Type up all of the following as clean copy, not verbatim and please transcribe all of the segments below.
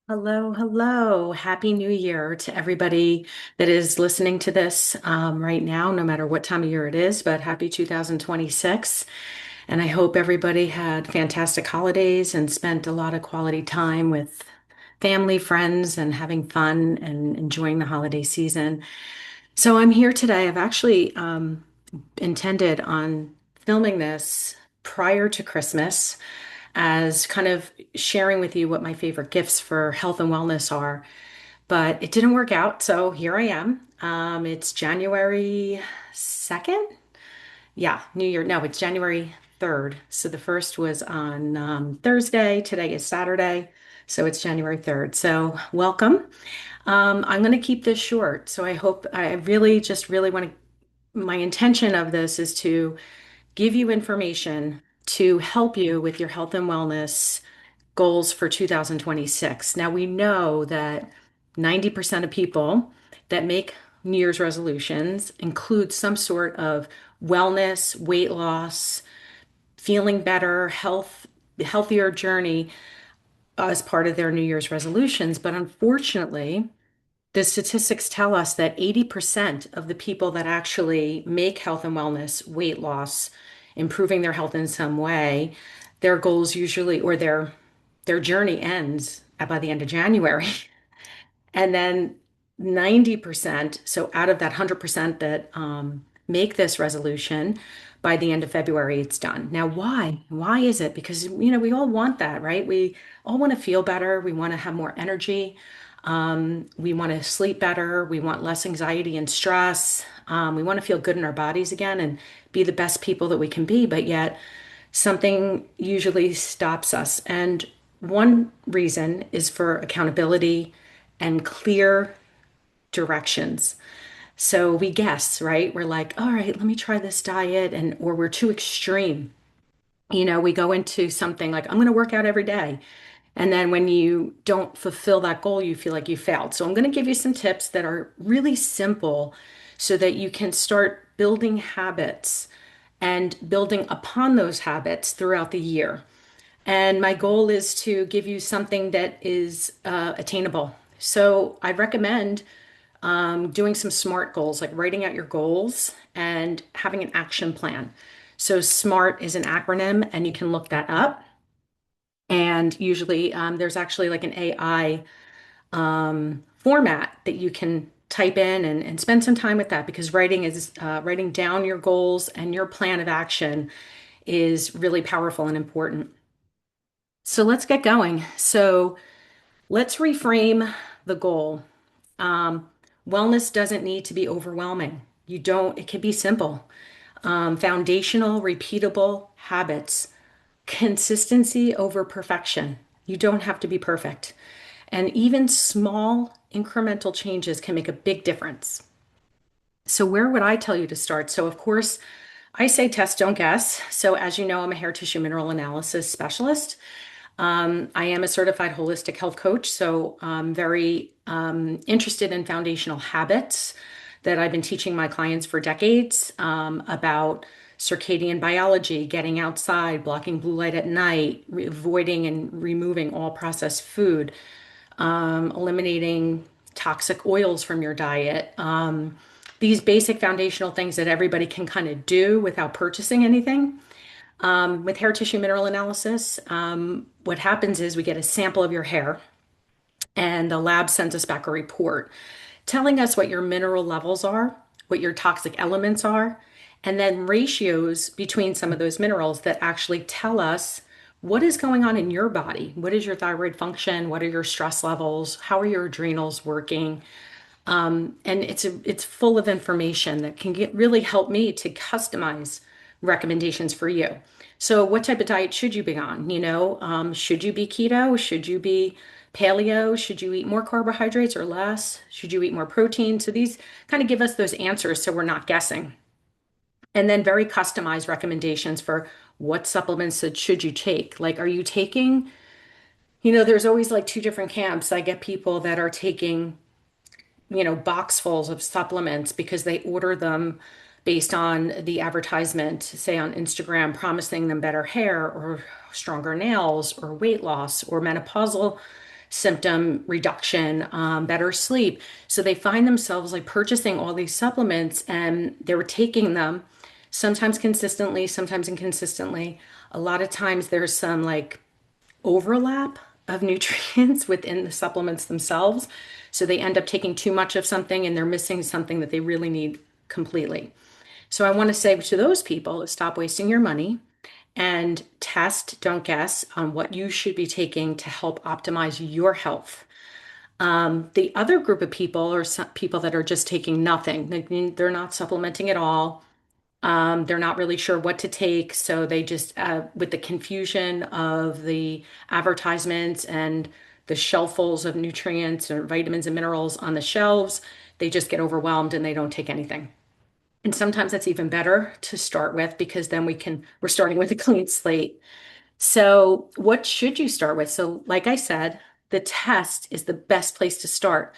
Hello, hello. Happy New Year to everybody that is listening to this right now, no matter what time of year it is, but happy 2026. And I hope everybody had fantastic holidays and spent a lot of quality time with family, friends, and having fun and enjoying the holiday season. So I'm here today. I've actually intended on filming this prior to Christmas as kind of sharing with you what my favorite gifts for health and wellness are. But it didn't work out, so here I am. It's January 2nd. Yeah, New Year. No, it's January 3rd. So the first was on Thursday. Today is Saturday. So it's January 3rd. So welcome. I'm going to keep this short. So I really just really want to, my intention of this is to give you information to help you with your health and wellness goals for 2026. Now, we know that 90% of people that make New Year's resolutions include some sort of wellness, weight loss, feeling better, healthier journey as part of their New Year's resolutions. But unfortunately, the statistics tell us that 80% of the people that actually make health and wellness, weight loss, improving their health in some way, their goals usually or their journey ends by the end of January. And then 90%, so out of that 100% that make this resolution, by the end of February, it's done. Now, why? Why is it? Because, we all want that, right? We all want to feel better. We want to have more energy. We want to sleep better. We want less anxiety and stress. We want to feel good in our bodies again and be the best people that we can be. But yet, something usually stops us. And one reason is for accountability and clear directions. So we guess, right? We're like, all right, let me try this diet, or we're too extreme. We go into something like, I'm going to work out every day. And then when you don't fulfill that goal, you feel like you failed. So I'm going to give you some tips that are really simple so that you can start building habits and building upon those habits throughout the year. And my goal is to give you something that is attainable. So I recommend doing some SMART goals, like writing out your goals and having an action plan. So SMART is an acronym, and you can look that up. And usually there's actually like an AI format that you can type in and spend some time with that because writing down your goals and your plan of action is really powerful and important. So let's get going. So let's reframe the goal. Um, Wellness doesn't need to be overwhelming. It can be simple. Foundational, repeatable habits, consistency over perfection. You don't have to be perfect. And even small incremental changes can make a big difference. So, where would I tell you to start? So, of course, I say test, don't guess. So, as you know, I'm a hair tissue mineral analysis specialist. I am a certified holistic health coach, so I'm very interested in foundational habits that I've been teaching my clients for decades about circadian biology, getting outside, blocking blue light at night, avoiding and removing all processed food, eliminating toxic oils from your diet. These basic foundational things that everybody can kind of do without purchasing anything. With hair tissue mineral analysis, what happens is we get a sample of your hair, and the lab sends us back a report telling us what your mineral levels are, what your toxic elements are, and then ratios between some of those minerals that actually tell us what is going on in your body. What is your thyroid function? What are your stress levels? How are your adrenals working? And it's full of information that can really help me to customize recommendations for you. So, what type of diet should you be on? Should you be keto? Should you be paleo? Should you eat more carbohydrates or less? Should you eat more protein? So, these kind of give us those answers so we're not guessing. And then very customized recommendations for what supplements that should you take. Like, are you taking, there's always like two different camps. I get people that are taking boxfuls of supplements because they order them based on the advertisement, say on Instagram, promising them better hair or stronger nails or weight loss or menopausal symptom reduction, better sleep. So they find themselves like purchasing all these supplements and they were taking them sometimes consistently, sometimes inconsistently. A lot of times there's some like overlap of nutrients within the supplements themselves. So they end up taking too much of something and they're missing something that they really need completely. So I want to say to those people, stop wasting your money and test, don't guess, on what you should be taking to help optimize your health. The other group of people are some people that are just taking nothing. They're not supplementing at all. They're not really sure what to take, so they just, with the confusion of the advertisements and the shelffuls of nutrients or vitamins and minerals on the shelves, they just get overwhelmed and they don't take anything. And sometimes that's even better to start with because then we're starting with a clean slate. So, what should you start with? So, like I said, the test is the best place to start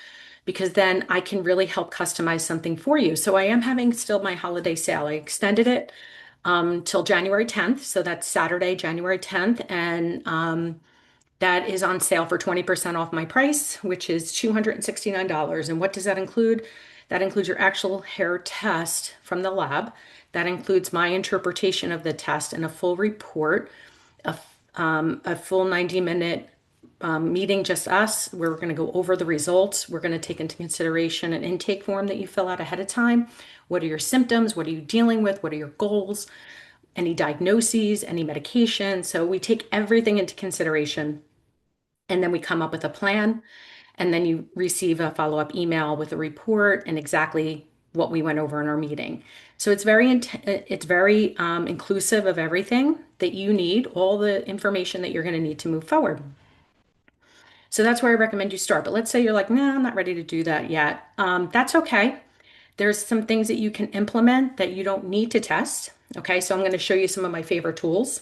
because then I can really help customize something for you. So, I am having still my holiday sale. I extended it till January 10th. So, that's Saturday, January 10th. And that is on sale for 20% off my price, which is $269. And what does that include? That includes your actual hair test from the lab. That includes my interpretation of the test and a full report, a full 90-minute meeting, just us. We're going to go over the results. We're going to take into consideration an intake form that you fill out ahead of time. What are your symptoms? What are you dealing with? What are your goals? Any diagnoses, any medication? So we take everything into consideration and then we come up with a plan. And then you receive a follow-up email with a report and exactly what we went over in our meeting. So it's very inclusive of everything that you need, all the information that you're going to need to move forward. So that's where I recommend you start. But let's say you're like, nah, I'm not ready to do that yet. That's okay. There's some things that you can implement that you don't need to test. Okay, so I'm going to show you some of my favorite tools.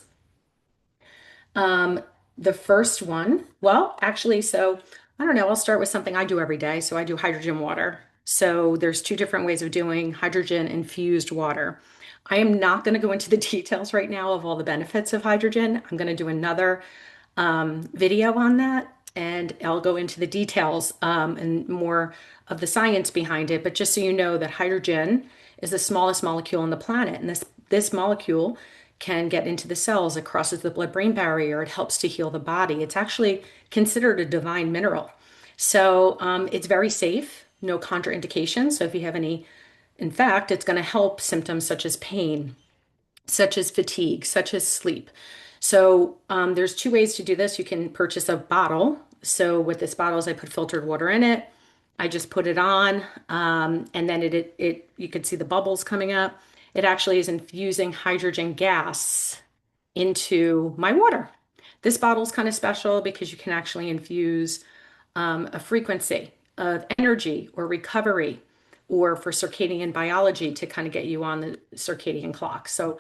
Um, the first one, well, actually, so I don't know, I'll start with something I do every day. So I do hydrogen water. So there's two different ways of doing hydrogen infused water. I am not going to go into the details right now of all the benefits of hydrogen. I'm going to do another video on that and I'll go into the details and more of the science behind it. But just so you know that hydrogen is the smallest molecule on the planet, and this molecule can get into the cells. It crosses the blood-brain barrier. It helps to heal the body. It's actually considered a divine mineral. So it's very safe, no contraindications. So if you have any, in fact, it's going to help symptoms such as pain, such as fatigue, such as sleep. So there's two ways to do this. You can purchase a bottle. So with this bottle is I put filtered water in it. I just put it on, and then it you could see the bubbles coming up. It actually is infusing hydrogen gas into my water. This bottle is kind of special because you can actually infuse a frequency of energy or recovery or for circadian biology to kind of get you on the circadian clock. So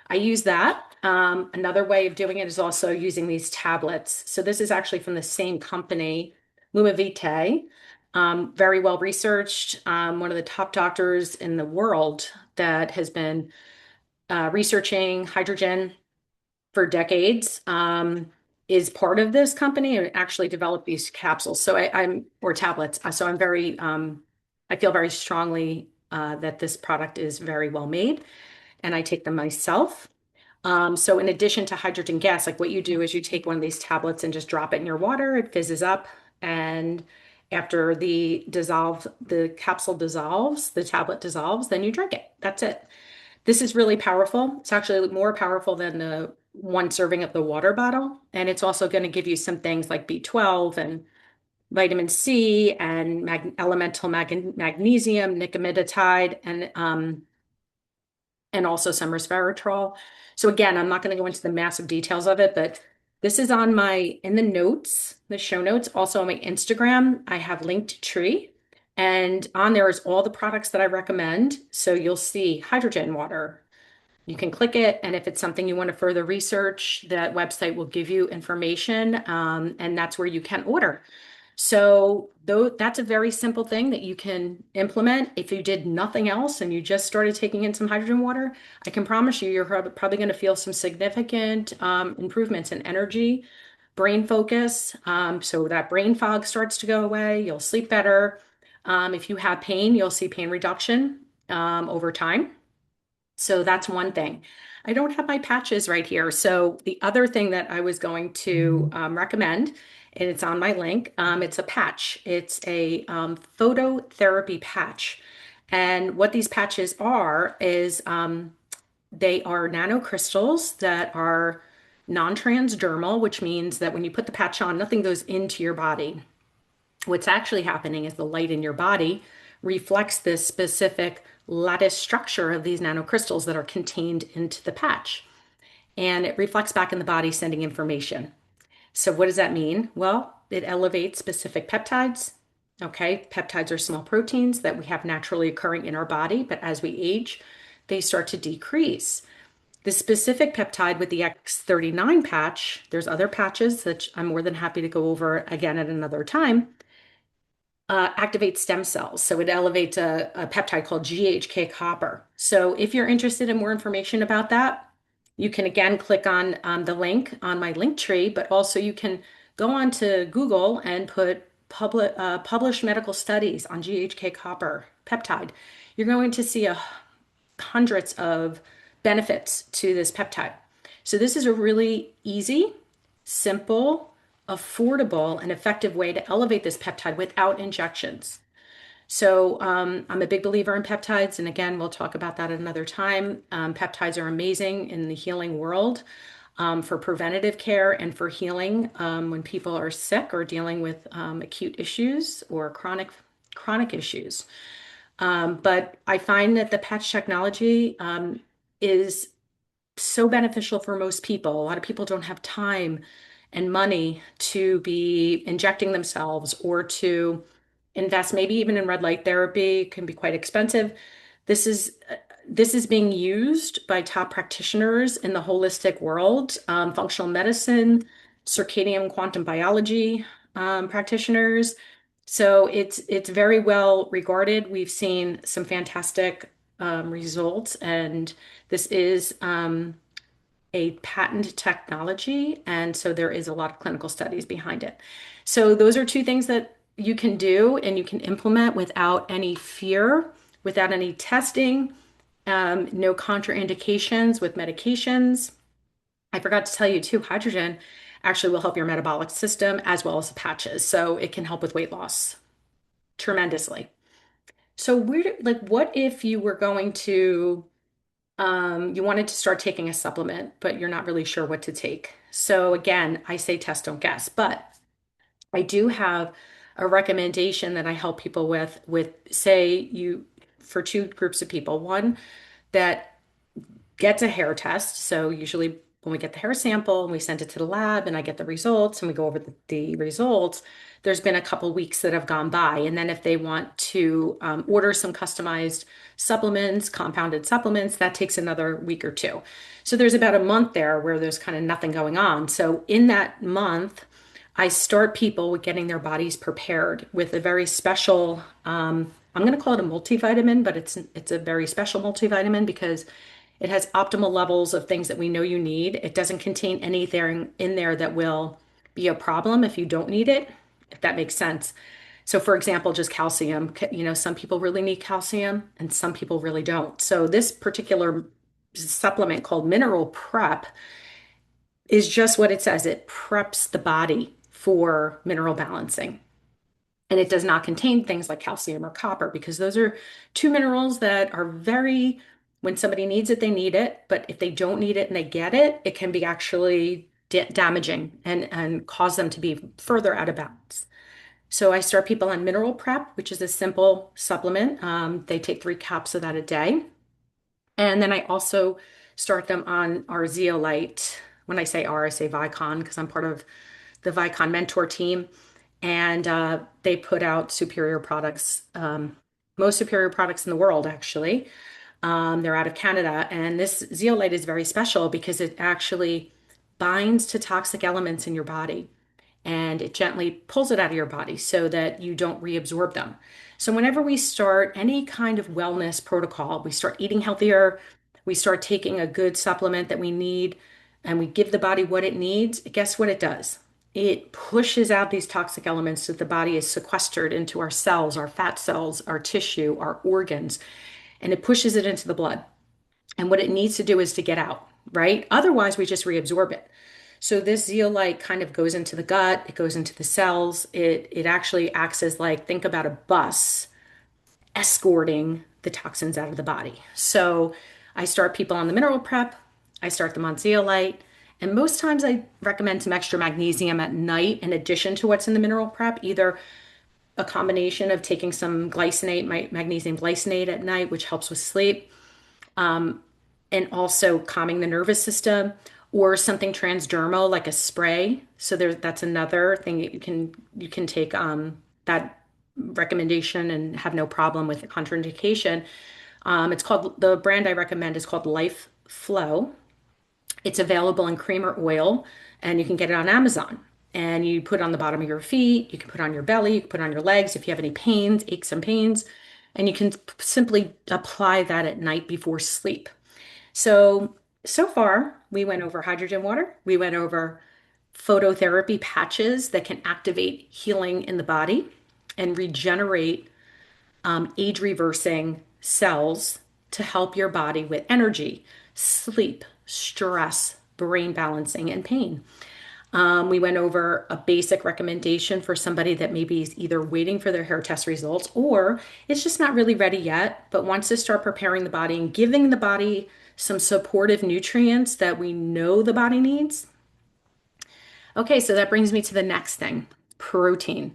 I use that. Another way of doing it is also using these tablets. So this is actually from the same company, Lumavite, very well researched, one of the top doctors in the world that has been researching hydrogen for decades, is part of this company and actually developed these capsules. So I'm or tablets. So I'm very, I feel very strongly that this product is very well made, and I take them myself. So in addition to hydrogen gas, like what you do is you take one of these tablets and just drop it in your water. It fizzes up, and after the capsule dissolves, the tablet dissolves, then you drink it. That's it. This is really powerful. It's actually more powerful than the one serving of the water bottle. And it's also going to give you some things like B12 and vitamin C and elemental magnesium, nicotinamide, and also some resveratrol. So again, I'm not going to go into the massive details of it, but this is on in the notes, the show notes, also on my Instagram. I have linked Tree, and on there is all the products that I recommend. So you'll see hydrogen water. You can click it, and if it's something you want to further research, that website will give you information, and that's where you can order. So though that's a very simple thing that you can implement. If you did nothing else and you just started taking in some hydrogen water, I can promise you you're probably going to feel some significant improvements in energy, brain focus. So that brain fog starts to go away. You'll sleep better. If you have pain, you'll see pain reduction over time. So that's one thing. I don't have my patches right here. So the other thing that I was going to recommend, and it's on my link, it's a patch. It's a phototherapy patch. And what these patches are is they are nanocrystals that are non-transdermal, which means that when you put the patch on, nothing goes into your body. What's actually happening is the light in your body reflects this specific lattice structure of these nanocrystals that are contained into the patch. And it reflects back in the body, sending information. So, what does that mean? Well, it elevates specific peptides. Okay, peptides are small proteins that we have naturally occurring in our body, but as we age, they start to decrease. The specific peptide with the X39 patch, there's other patches that I'm more than happy to go over again at another time, activates stem cells. So it elevates a peptide called GHK copper. So if you're interested in more information about that, you can again click on the link on my link tree, but also you can go on to Google and put published medical studies on GHK copper peptide. You're going to see hundreds of benefits to this peptide. So this is a really easy, simple, affordable, and effective way to elevate this peptide without injections. So I'm a big believer in peptides, and again, we'll talk about that at another time. Peptides are amazing in the healing world for preventative care and for healing when people are sick or dealing with acute issues or chronic issues. But I find that the patch technology is so beneficial for most people. A lot of people don't have time and money to be injecting themselves or to invest, maybe even in red light therapy, can be quite expensive. This is this is being used by top practitioners in the holistic world, functional medicine, circadian quantum biology practitioners. So it's very well regarded. We've seen some fantastic results, and this is a patent technology, and so there is a lot of clinical studies behind it. So those are two things that you can do and you can implement without any fear, without any testing, no contraindications with medications. I forgot to tell you too, hydrogen actually will help your metabolic system as well as the patches. So it can help with weight loss tremendously. So what if you were going to you wanted to start taking a supplement, but you're not really sure what to take. So again, I say test, don't guess, but I do have a recommendation that I help people with say you for two groups of people. One that gets a hair test. So usually when we get the hair sample and we send it to the lab and I get the results and we go over the results, there's been a couple weeks that have gone by. And then if they want to order some customized supplements, compounded supplements, that takes another week or two. So there's about a month there where there's kind of nothing going on. So in that month, I start people with getting their bodies prepared with a very special, I'm going to call it a multivitamin, but it's a very special multivitamin because it has optimal levels of things that we know you need. It doesn't contain anything in there that will be a problem if you don't need it, if that makes sense. So, for example, just calcium, some people really need calcium and some people really don't. So, this particular supplement called Mineral Prep is just what it says. It preps the body for mineral balancing. And it does not contain things like calcium or copper because those are two minerals that are very, when somebody needs it, they need it. But if they don't need it and they get it, it can be actually damaging and cause them to be further out of balance. So I start people on Mineral Prep, which is a simple supplement. They take 3 caps of that a day. And then I also start them on our Zeolite. When I say R, I say Vicon because I'm part of the Vicon mentor team. And they put out superior products, most superior products in the world, actually. They're out of Canada. And this zeolite is very special because it actually binds to toxic elements in your body and it gently pulls it out of your body so that you don't reabsorb them. So, whenever we start any kind of wellness protocol, we start eating healthier, we start taking a good supplement that we need, and we give the body what it needs, guess what it does? it pushes out these toxic elements that the body is sequestered into our cells, our fat cells, our tissue, our organs, and it pushes it into the blood. And what it needs to do is to get out, right? Otherwise, we just reabsorb it. So this zeolite kind of goes into the gut, it goes into the cells. It actually acts as like, think about a bus escorting the toxins out of the body. So I start people on the mineral prep, I start them on zeolite, and most times I recommend some extra magnesium at night in addition to what's in the mineral prep, either a combination of taking some glycinate, magnesium glycinate at night, which helps with sleep, and also calming the nervous system, or something transdermal like a spray. So that's another thing that you can take that recommendation and have no problem with the contraindication. It's called, the brand I recommend is called Life Flow. It's available in cream or oil, and you can get it on Amazon. And you put it on the bottom of your feet, you can put it on your belly, you can put it on your legs if you have any pains, aches and pains, and you can simply apply that at night before sleep. So far, we went over hydrogen water. We went over phototherapy patches that can activate healing in the body and regenerate age reversing cells to help your body with energy, sleep, stress, brain balancing, and pain. We went over a basic recommendation for somebody that maybe is either waiting for their hair test results or it's just not really ready yet, but wants to start preparing the body and giving the body some supportive nutrients that we know the body needs. Okay, so that brings me to the next thing, protein.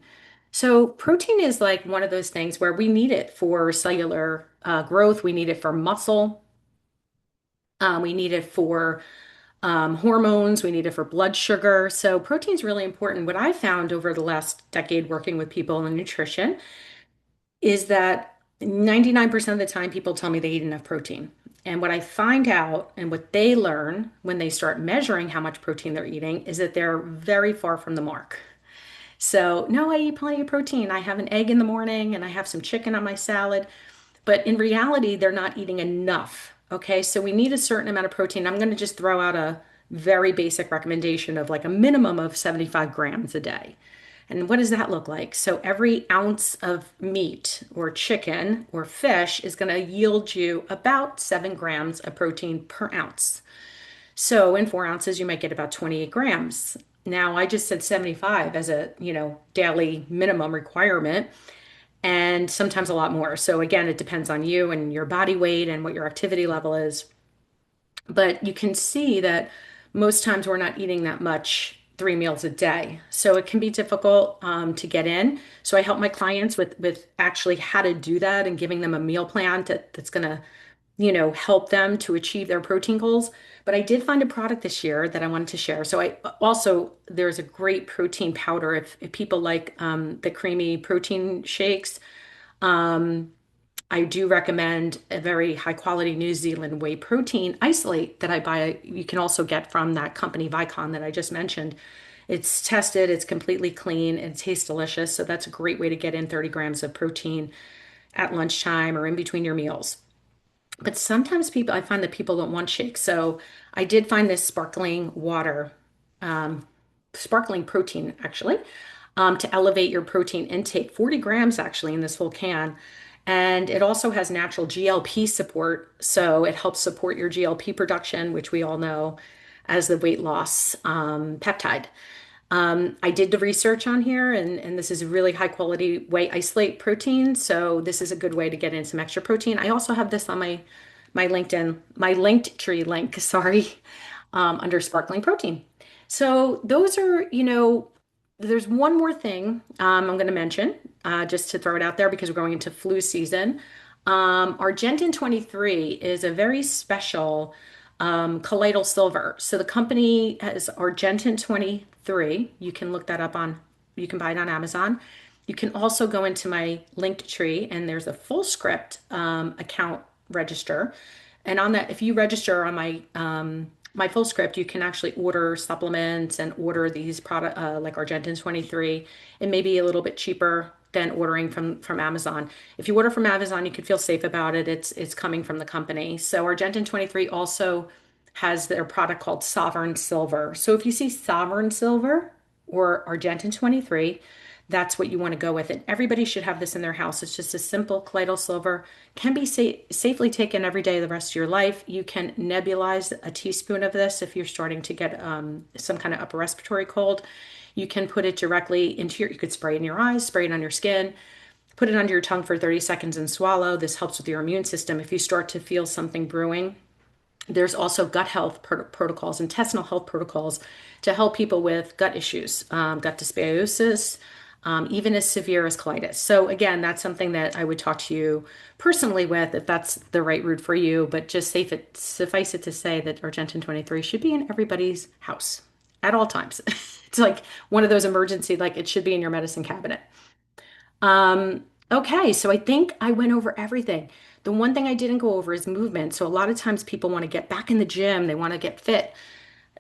So, protein is like one of those things where we need it for cellular growth, we need it for muscle, we need it for hormones, we need it for blood sugar. So, protein is really important. What I found over the last decade working with people in nutrition is that 99% of the time people tell me they eat enough protein. And what I find out and what they learn when they start measuring how much protein they're eating is that they're very far from the mark. So, no, I eat plenty of protein. I have an egg in the morning and I have some chicken on my salad. But in reality, they're not eating enough. Okay, so we need a certain amount of protein. I'm going to just throw out a very basic recommendation of like a minimum of 75 grams a day. And what does that look like? So every ounce of meat or chicken or fish is going to yield you about 7 grams of protein per ounce. So in 4 ounces, you might get about 28 grams. Now, I just said 75 as a, daily minimum requirement and sometimes a lot more. So again, it depends on you and your body weight and what your activity level is. But you can see that most times we're not eating that much 3 meals a day. So it can be difficult to get in. So I help my clients with actually how to do that and giving them a meal plan that's going to, help them to achieve their protein goals. But I did find a product this year that I wanted to share. So I also, there's a great protein powder if people like the creamy protein shakes. Um, I do recommend a very high quality New Zealand whey protein isolate that I buy. You can also get from that company Vicon that I just mentioned. It's tested, it's completely clean, and it tastes delicious. So that's a great way to get in 30 grams of protein at lunchtime or in between your meals. But sometimes I find that people don't want shakes. So I did find this sparkling water, um, sparkling protein actually, to elevate your protein intake, 40 grams actually in this whole can. And it also has natural GLP support. So it helps support your GLP production, which we all know as the weight loss peptide. I did the research on here, and this is a really high quality whey isolate protein. So this is a good way to get in some extra protein. I also have this on my LinkedIn, my linked tree link, sorry, under sparkling protein. So those are, there's one more thing I'm going to mention, just to throw it out there because we're going into flu season. Argentin 23 is a very special colloidal silver. So the company has Argentin 23. You can look that up you can buy it on Amazon. You can also go into my linked tree and there's a full script account register. And on that, if you register on my full script, you can actually order supplements and order these product like Argentin 23. It may be a little bit cheaper than ordering from Amazon. If you order from Amazon, you can feel safe about it. It's coming from the company. So Argentin 23 also has their product called Sovereign Silver. So if you see Sovereign Silver or Argentin 23, that's what you want to go with. And everybody should have this in their house. It's just a simple colloidal silver, can be safely taken every day the rest of your life. You can nebulize a teaspoon of this if you're starting to get some kind of upper respiratory cold. You can put it directly into you could spray it in your eyes, spray it on your skin, put it under your tongue for 30 seconds and swallow. This helps with your immune system. If you start to feel something brewing, there's also gut health protocols, intestinal health protocols to help people with gut issues, gut dysbiosis, even as severe as colitis. So again, that's something that I would talk to you personally with if that's the right route for you. But just suffice it to say that Argentin 23 should be in everybody's house at all times. It's like one of those emergency, like it should be in your medicine cabinet. Okay, so I think I went over everything. The one thing I didn't go over is movement. So a lot of times people want to get back in the gym, they want to get fit.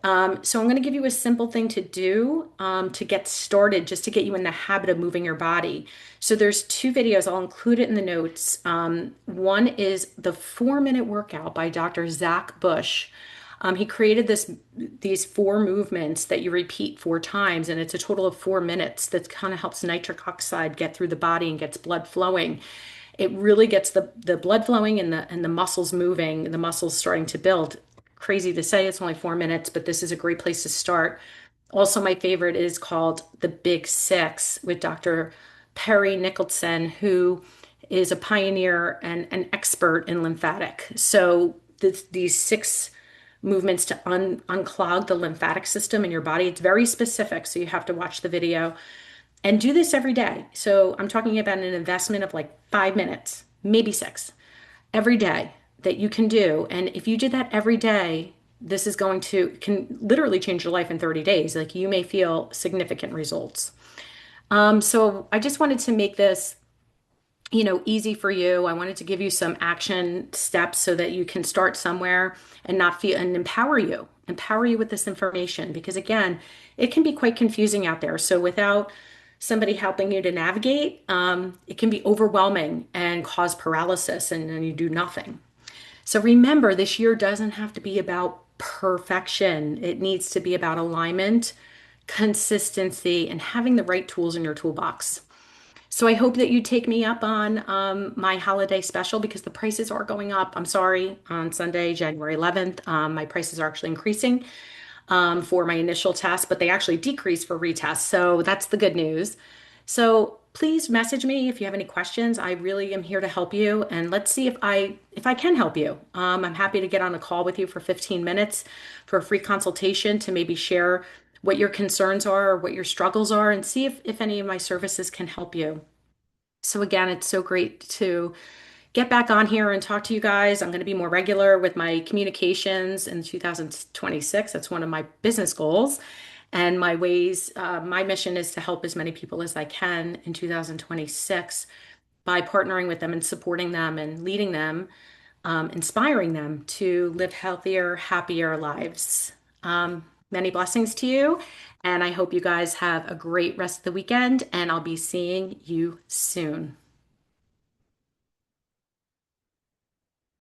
So I'm going to give you a simple thing to do to get started, just to get you in the habit of moving your body. So there's two videos. I'll include it in the notes. One is the 4-minute workout by Dr. Zach Bush. He created these four movements that you repeat 4 times, and it's a total of 4 minutes. That kind of helps nitric oxide get through the body and gets blood flowing. It really gets the blood flowing and the muscles moving, the muscles starting to build. Crazy to say it's only 4 minutes, but this is a great place to start. Also, my favorite is called The Big Six with Dr. Perry Nicholson, who is a pioneer and an expert in lymphatic. So these 6 movements to unclog the lymphatic system in your body. It's very specific, so you have to watch the video and do this every day. So I'm talking about an investment of like 5 minutes, maybe 6, every day that you can do. And if you did that every day, this is going to can literally change your life in 30 days. Like you may feel significant results. So I just wanted to make this, easy for you. I wanted to give you some action steps so that you can start somewhere and not feel and empower you with this information. Because again, it can be quite confusing out there. So without somebody helping you to navigate, it can be overwhelming and cause paralysis, and then you do nothing. So remember, this year doesn't have to be about perfection. It needs to be about alignment, consistency, and having the right tools in your toolbox. So I hope that you take me up on my holiday special because the prices are going up. I'm sorry, on Sunday, January 11th, my prices are actually increasing for my initial test, but they actually decrease for retest. So that's the good news. So please message me if you have any questions. I really am here to help you, and let's see if I can help you. I'm happy to get on a call with you for 15 minutes for a free consultation to maybe share what your concerns are or what your struggles are and see if any of my services can help you. So again, it's so great to get back on here and talk to you guys. I'm going to be more regular with my communications in 2026. That's one of my business goals. And my mission is to help as many people as I can in 2026 by partnering with them and supporting them and leading them, inspiring them to live healthier, happier lives. Many blessings to you. And I hope you guys have a great rest of the weekend, and I'll be seeing you soon.